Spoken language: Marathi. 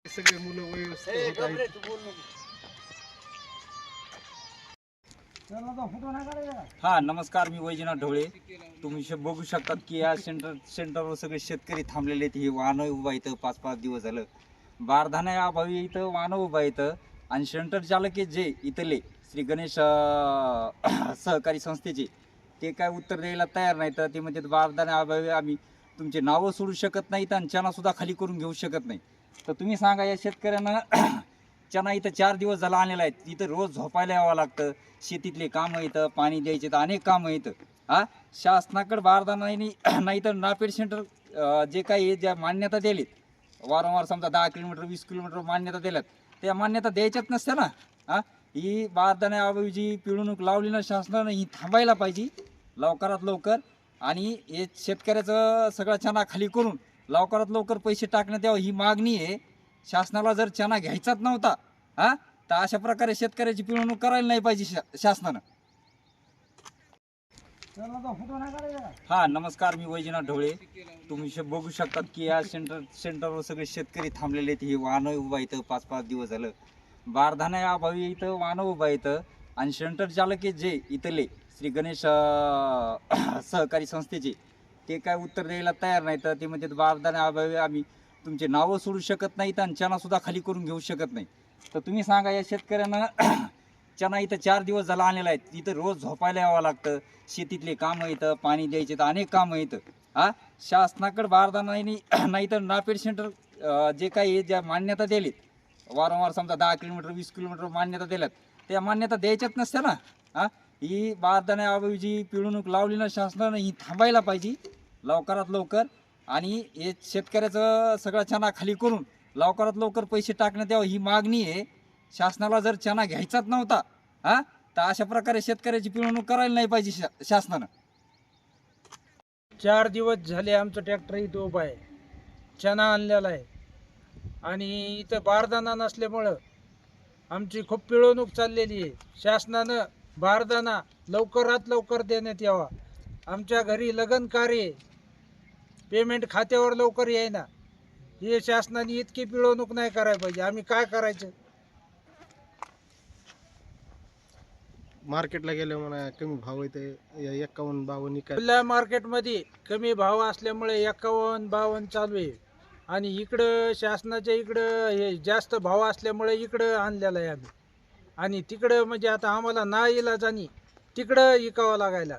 सगळे मुलं व्यवस्थित होत आहेत. हा नमस्कार, मी वैजनाथ ढवळे. तुम्ही बघू शकतात की या सेंटरवर सगळे शेतकरी थांबलेले आहेत. हे वाहनं उभा इथं 5-5 दिवस झालं. बारदाना अभावी इथं वाहनं उभा इथं आणि सेंटर चालक आहे जे इथले श्री गणेश सहकारी संस्थेचे, ते काय उत्तर द्यायला तयार नाहीत. ते म्हणतात बारदाना अभावी आम्ही तुमचे नावं सोडू शकत नाहीत आणि चना सुद्धा खाली करून घेऊ शकत नाही. तर तुम्ही सांगा या शेतकऱ्यांना चना इथं 4 दिवस झाला आणलेला आहे. इथं रोज झोपायला यावं लागतं. शेतीतले कामं इथं, पाणी द्यायचे तर अनेक कामं इथं. शासनाकडे बारदाना नाही तर नापेड सेंटर जे काही ज्या मान्यता दिलीत वारंवार, समजा 10 किलोमीटर 20 किलोमीटर मान्यता दिल्यात, त्या मान्यता द्यायच्याच नसत्या ना. ही बारदाण्याअभावी जी पिळवणूक लावली ना शासनानं, ही थांबायला पाहिजे लवकरात लवकर. आणि हे शेतकऱ्याचं सगळा चना खाली करून लवकरात लवकर पैसे टाकण्यात यावं, ही मागणी आहे. शासनाला जर चना घ्यायचाच नव्हता तर अशा प्रकारे शेतकऱ्याची पिळवणूक करायला नाही पाहिजे शासनानं. हा नमस्कार, मी वैजनाथ ढवळे. तुम्ही बघू शकतात की या सेंटरवर सगळे शेतकरी थांबलेले आहेत. हे वाहनं उभा इथं 5-5 दिवस झालं. बारदाना अभावी इथं वाहनं उभा इथं आणि सेंटर चालक आहे जे इथले श्री गणेश सहकारी संस्थेचे, ते काय उत्तर द्यायला तयार नाहीत. ते म्हणतात बारदाना अभावी आम्ही तुमचे नावं सोडू शकत नाहीत आणि चना सुद्धा खाली करून घेऊ शकत नाही. तर तुम्ही सांगा या शेतकऱ्यांना चना इथं 4 दिवस झाला आणलेला आहे. इथं रोज झोपायला यावं लागतं. शेतीतले कामं इथं, पाणी द्यायचे तर अनेक कामं इथं. शासनाकडे बारदाना नाही तर नापेड सेंटर जे काही ज्या मान्यता दिलीत वारंवार, समजा 10 किलोमीटर 20 किलोमीटर मान्यता दिल्यात, त्या मान्यता द्यायच्याच नसत्या ना. ही बारदाण्याअभावी जी पिळवणूक लावली ना शासनानं, ही थांबायला पाहिजे लवकरात लवकर. आणि हे शेतकऱ्याचं सगळा चना खाली करून लवकरात लवकर पैसे टाकण्यात यावं, ही मागणी आहे. शासनाला जर चना घ्यायचाच नव्हता तर अशा प्रकारे शेतकऱ्याची पिळवणूक करायला नाही पाहिजे शासनानं. 4 दिवस झाले आमचं ट्रॅक्टर इथं उभं आहे, चना आणलेला आहे. आणि इथं बारदाना नसल्यामुळं आमची खूप पिळवणूक चाललेली आहे. शासनानं बारदाना लवकरात लवकर देण्यात यावा. आमच्या घरी लग्न कार्य, पेमेंट खात्यावर लवकर येईना. हे शासनाने इतकी पिळवणूक नाही करायला पाहिजे. आम्ही काय करायचं? मार्केटला गेले म्हणा कमी भाव येते 51-52 खुल्या मार्केटमध्ये कमी भाव असल्यामुळे 51-52 चालू आहे. आणि इकडं शासनाच्या इकडं हे जास्त भाव असल्यामुळे इकडं आणलेलं आहे आम्ही. आणि तिकडं म्हणजे आता आम्हाला ना इलाजानी तिकडं विकावं लागायला.